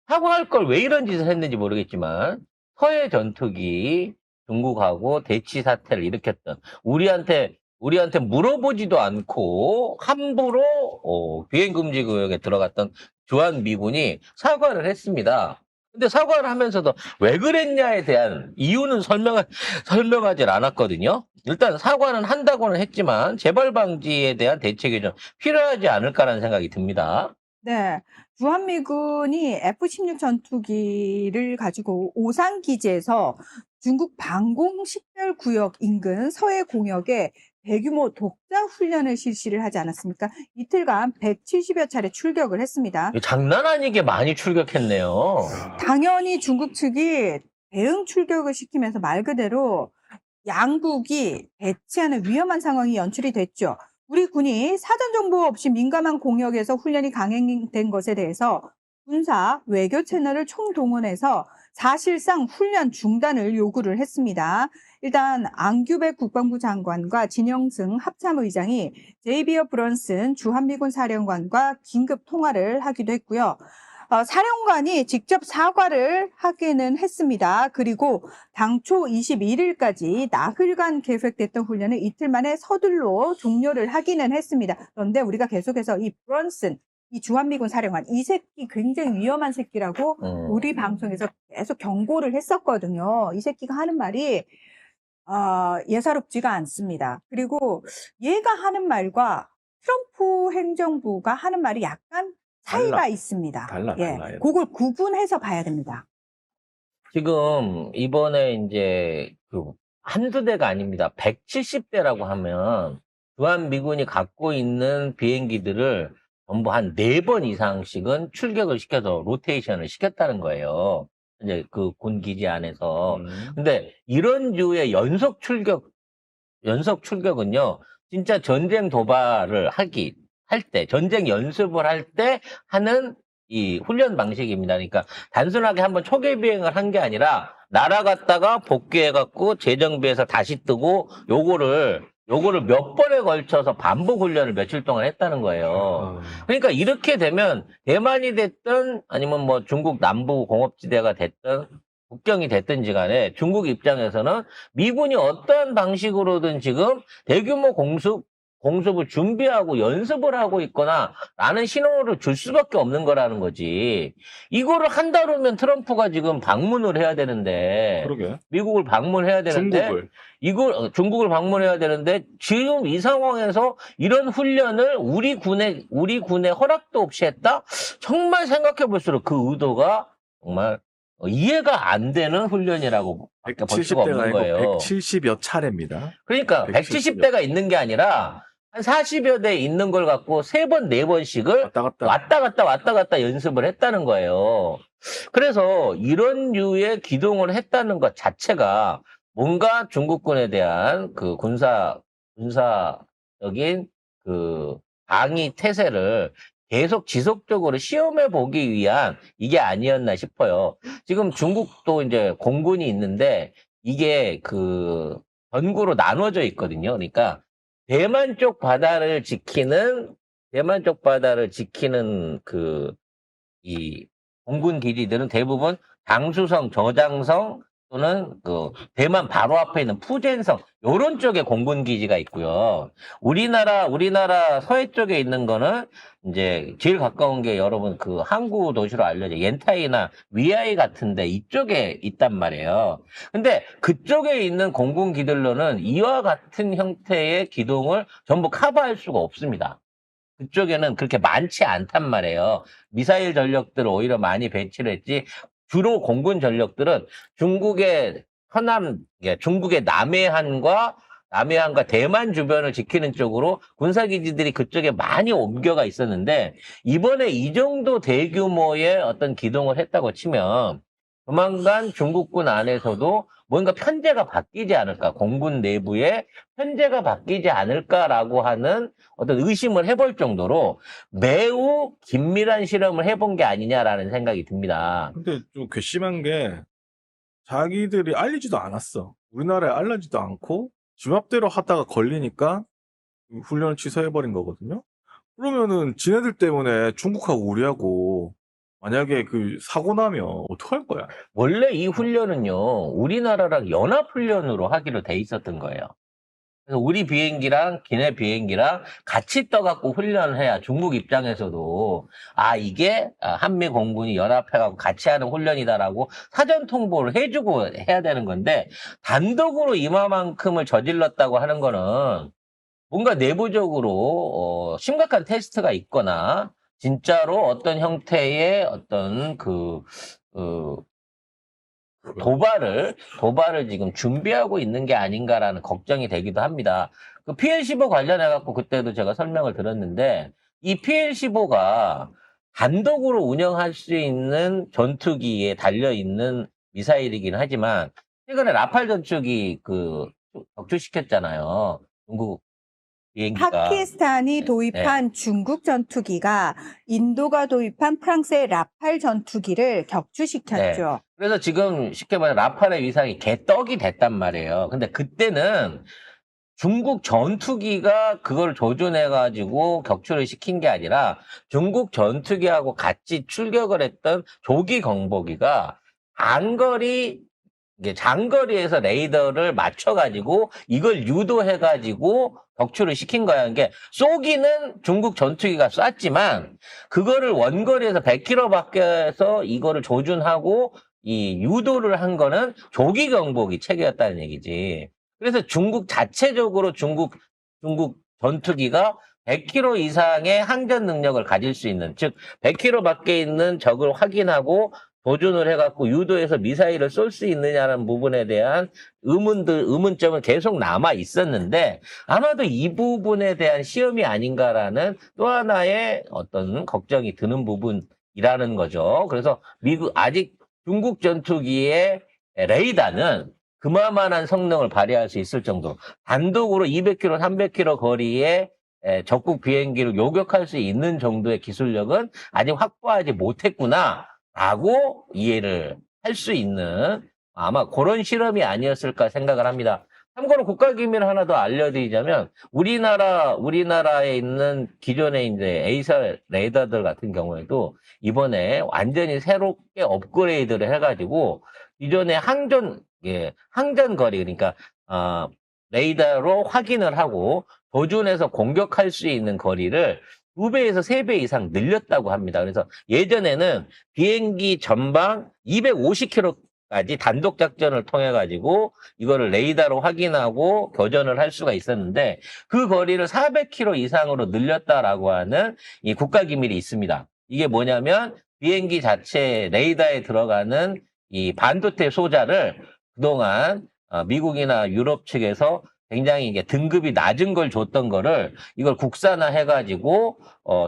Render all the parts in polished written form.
사과할 걸 왜 이런 짓을 했는지 모르겠지만 서해 전투기 중국하고 대치 사태를 일으켰던 우리한테 물어보지도 않고 함부로 비행금지 구역에 들어갔던 주한미군이 사과를 했습니다. 근데 사과를 하면서도 왜 그랬냐에 대한 이유는 설명하지 않았거든요. 일단 사과는 한다고는 했지만 재발 방지에 대한 대책이 좀 필요하지 않을까라는 생각이 듭니다. 네. 주한미군이 F-16 전투기를 가지고 오산 기지에서 중국 방공 식별 구역 인근 서해 공역에 대규모 독자 훈련을 실시를 하지 않았습니까? 이틀간 170여 차례 출격을 했습니다. 장난 아니게 많이 출격했네요. 당연히 중국 측이 대응 출격을 시키면서 말 그대로 양국이 대치하는 위험한 상황이 연출이 됐죠. 우리 군이 사전 정보 없이 민감한 공역에서 훈련이 강행된 것에 대해서 군사 외교 채널을 총동원해서 사실상 훈련 중단을 요구를 했습니다. 일단 앙규백 국방부 장관과 진영승 합참의장이 제이비어 브런슨 주한미군 사령관과 긴급 통화를 하기도 했고요. 사령관이 직접 사과를 하기는 했습니다. 그리고 당초 21일까지 나흘간 계획됐던 훈련을 이틀 만에 서둘러 종료를 하기는 했습니다. 그런데 우리가 계속해서 이 브런슨, 이 주한미군 사령관, 이 새끼 굉장히 위험한 새끼라고 우리 방송에서 계속 경고를 했었거든요. 이 새끼가 하는 말이 예사롭지가 않습니다. 그리고 얘가 하는 말과 트럼프 행정부가 하는 말이 약간 차이가 있습니다. 달라요. 그걸 구분해서 봐야 됩니다. 지금 이번에 이제 한두 대가 아닙니다. 170대라고 하면 주한미군이 갖고 있는 비행기들을 전부 한 4번 이상씩은 출격을 시켜서 로테이션을 시켰다는 거예요. 이제 그 군 기지 안에서. 근데 이런 류의 연속 출격은요, 진짜 전쟁 도발을 할 때, 전쟁 연습을 할 때 하는 이 훈련 방식입니다. 그러니까 단순하게 한번 초계 비행을 한 게 아니라 날아갔다가 복귀해갖고 재정비해서 다시 뜨고 요거를 몇 번에 걸쳐서 반복 훈련을 며칠 동안 했다는 거예요. 그러니까 이렇게 되면 대만이 됐든 아니면 뭐 중국 남부 공업지대가 됐든 국경이 됐든지 간에 중국 입장에서는 미군이 어떠한 방식으로든 지금 대규모 공습을 준비하고 연습을 하고 있거나 라는 신호를 줄 수밖에 없는 거라는 거지. 이거를 한다면 트럼프가 지금 방문을 해야 되는데 그러게. 미국을 방문해야 되는데 중국을 방문해야 되는데 지금 이 상황에서 이런 훈련을 우리 군의 허락도 없이 했다? 정말 생각해 볼수록 그 의도가 정말 이해가 안 되는 훈련이라고 볼 수가 없는 거예요. 170여 차례입니다. 그러니까 170대가 있는 게 아니라 한 40여 대 있는 걸 갖고 3번, 4번씩을 왔다 갔다 연습을 했다는 거예요. 그래서 이런 류의 기동을 했다는 것 자체가 뭔가 중국군에 대한 그 군사적인 그 방위 태세를 계속 지속적으로 시험해 보기 위한 이게 아니었나 싶어요. 지금 중국도 이제 공군이 있는데 이게 그 전구로 나눠져 있거든요. 그러니까 대만 쪽 바다를 지키는 이 공군 기지들은 대부분 장수성, 저장성 또는 그 대만 바로 앞에 있는 푸젠성 요런 쪽에 공군 기지가 있고요. 우리나라 서해 쪽에 있는 거는 이제 제일 가까운 게 여러분 그 항구 도시로 알려져 옌타이나 위아이 같은데 이쪽에 있단 말이에요. 근데 그쪽에 있는 공군 기들로는 이와 같은 형태의 기동을 전부 커버할 수가 없습니다. 그쪽에는 그렇게 많지 않단 말이에요. 미사일 전력들을 오히려 많이 배치를 했지 주로 공군 전력들은 중국의 남해안과 대만 주변을 지키는 쪽으로 군사기지들이 그쪽에 많이 옮겨가 있었는데 이번에 이 정도 대규모의 어떤 기동을 했다고 치면 조만간 중국군 안에서도 뭔가 편제가 바뀌지 않을까, 공군 내부에 편제가 바뀌지 않을까라고 하는 어떤 의심을 해볼 정도로 매우 긴밀한 실험을 해본 게 아니냐라는 생각이 듭니다. 근데 좀 괘씸한 게 자기들이 알리지도 않았어. 우리나라에 알리지도 않고 지맘대로 하다가 걸리니까 훈련을 취소해버린 거거든요. 그러면은 지네들 때문에 중국하고 우리하고 만약에 그 사고 나면 어떡할 거야? 원래 이 훈련은요, 우리나라랑 연합훈련으로 하기로 돼 있었던 거예요. 그래서 우리 비행기랑 기내 비행기랑 같이 떠갖고 훈련을 해야 중국 입장에서도 이게 한미 공군이 연합해갖고 같이 하는 훈련이다라고 사전 통보를 해주고 해야 되는 건데 단독으로 이마만큼을 저질렀다고 하는 거는 뭔가 내부적으로 심각한 테스트가 있거나 진짜로 어떤 형태의 어떤 도발을 지금 준비하고 있는 게 아닌가라는 걱정이 되기도 합니다. 그 PL-15 관련해갖고 그때도 제가 설명을 드렸는데, 이 PL-15가 단독으로 운영할 수 있는 전투기에 달려있는 미사일이긴 하지만, 최근에 라팔 전투기 격추시켰잖아요. 중국 비행기가. 파키스탄이 도입한 중국 전투기가 인도가 도입한 프랑스의 라팔 전투기를 격추시켰죠. 그래서 지금 쉽게 말해 라팔의 위상이 개떡이 됐단 말이에요. 근데 그때는 중국 전투기가 그걸 조준해가지고 격추를 시킨 게 아니라 중국 전투기하고 같이 출격을 했던 조기 경보기가 장거리에서 레이더를 맞춰가지고 이걸 유도해가지고 격추를 시킨 거야. 이게 쏘기는 중국 전투기가 쐈지만 그거를 원거리에서 100km 밖에서 이거를 조준하고 이 유도를 한 거는 조기 경보기 체계였다는 얘기지. 그래서 중국 자체적으로 중국 전투기가 100km 이상의 항전 능력을 가질 수 있는, 즉 100km 밖에 있는 적을 확인하고 조준을 해갖고 유도해서 미사일을 쏠 수 있느냐는 부분에 대한 의문점은 계속 남아 있었는데 아마도 이 부분에 대한 시험이 아닌가라는 또 하나의 어떤 걱정이 드는 부분이라는 거죠. 그래서 아직 중국 전투기의 레이더는 그만한 성능을 발휘할 수 있을 정도로 단독으로 200km, 300km 거리에 적국 비행기를 요격할 수 있는 정도의 기술력은 아직 확보하지 못했구나라고 이해를 할 수 있는 아마 그런 실험이 아니었을까 생각을 합니다. 참고로 국가기밀 하나 더 알려드리자면 우리나라에 있는 기존의 이제 에이사 레이더들 같은 경우에도 이번에 완전히 새롭게 업그레이드를 해가지고 기존의 항전 거리 그러니까 레이더로 확인을 하고 조준해서 공격할 수 있는 거리를 2배에서 3배 이상 늘렸다고 합니다. 그래서 예전에는 비행기 전방 250km까지 단독 작전을 통해 가지고 이거를 레이더로 확인하고 교전을 할 수가 있었는데 그 거리를 400km 이상으로 늘렸다라고 하는 이 국가기밀이 있습니다. 이게 뭐냐면 비행기 자체 레이더에 들어가는 이 반도체 소자를 그동안 미국이나 유럽 측에서 굉장히 이게 등급이 낮은 걸 줬던 거를 이걸 국산화 해가지고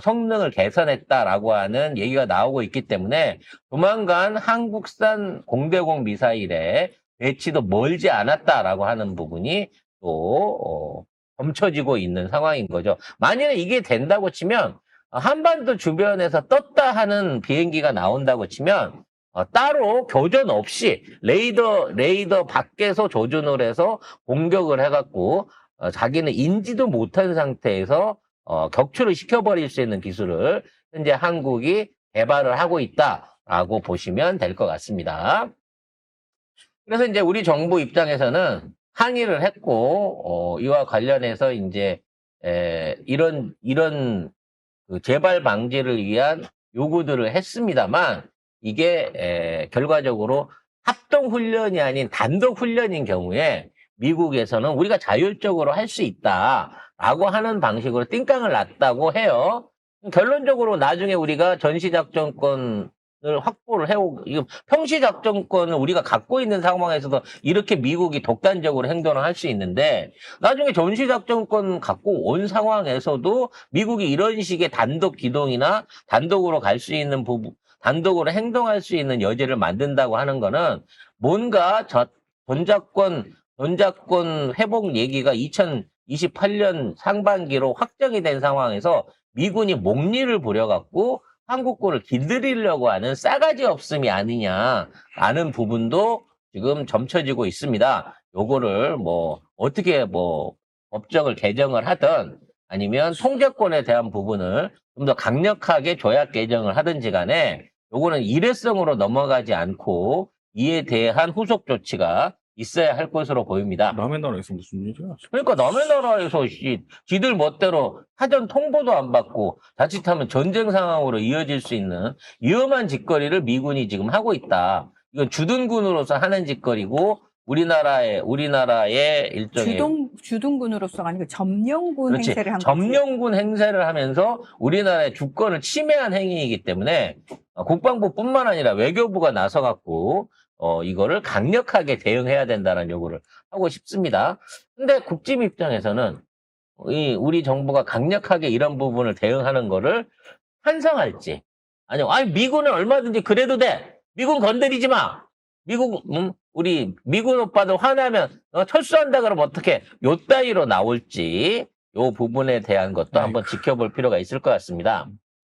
성능을 개선했다라고 하는 얘기가 나오고 있기 때문에 조만간 한국산 공대공 미사일의 배치도 멀지 않았다라고 하는 부분이 또 점쳐지고 있는 상황인 거죠. 만약에 이게 된다고 치면 한반도 주변에서 떴다 하는 비행기가 나온다고 치면 따로 교전 없이 레이더 밖에서 조준을 해서 공격을 해갖고 자기는 인지도 못한 상태에서 격추를 시켜버릴 수 있는 기술을 현재 한국이 개발을 하고 있다라고 보시면 될 것 같습니다. 그래서 이제 우리 정부 입장에서는 항의를 했고 이와 관련해서 이제 이런 그 재발 방지를 위한 요구들을 했습니다만 이게 결과적으로 합동훈련이 아닌 단독훈련인 경우에 미국에서는 우리가 자율적으로 할 수 있다라고 하는 방식으로 띵깡을 놨다고 해요. 결론적으로 나중에 우리가 전시작전권을 확보를 해오고 평시작전권을 우리가 갖고 있는 상황에서도 이렇게 미국이 독단적으로 행동을 할 수 있는데 나중에 전시작전권 갖고 온 상황에서도 미국이 이런 식의 단독 기동이나 단독으로 갈 수 있는 부분 단독으로 행동할 수 있는 여지를 만든다고 하는 거는 뭔가 전작권 회복 얘기가 2028년 상반기로 확정이 된 상황에서 미군이 목리를 부려갖고 한국군을 길들이려고 하는 싸가지 없음이 아니냐라는 부분도 지금 점쳐지고 있습니다. 요거를 어떻게 법정을 개정을 하든 아니면 통제권에 대한 부분을 좀 더 강력하게 조약 개정을 하든지 간에 요거는 일회성으로 넘어가지 않고 이에 대한 후속 조치가 있어야 할 것으로 보입니다. 남의 나라에서 무슨 일이야? 그러니까 남의 나라에서 지들 멋대로 사전 통보도 안 받고 자칫하면 전쟁 상황으로 이어질 수 있는 위험한 짓거리를 미군이 지금 하고 있다. 이건 주둔군으로서 하는 짓거리고 우리나라의 일종의 주둔군으로서가 아니고 점령군 그렇지. 행세를 한 거지. 점령군 행세를 하면서 우리나라의 주권을 침해한 행위이기 때문에 국방부뿐만 아니라 외교부가 나서갖고 이거를 강력하게 대응해야 된다는 요구를 하고 싶습니다. 근데 국짐 입장에서는 우리 정부가 강력하게 이런 부분을 대응하는 거를 찬성할지 아니면 아니 미군은 얼마든지 그래도 돼. 미군 건드리지 마. 우리 미군 오빠들 화나면 철수한다 그러면 어떻게 요 따위로 나올지 요 부분에 대한 것도 한번 지켜볼 필요가 있을 것 같습니다.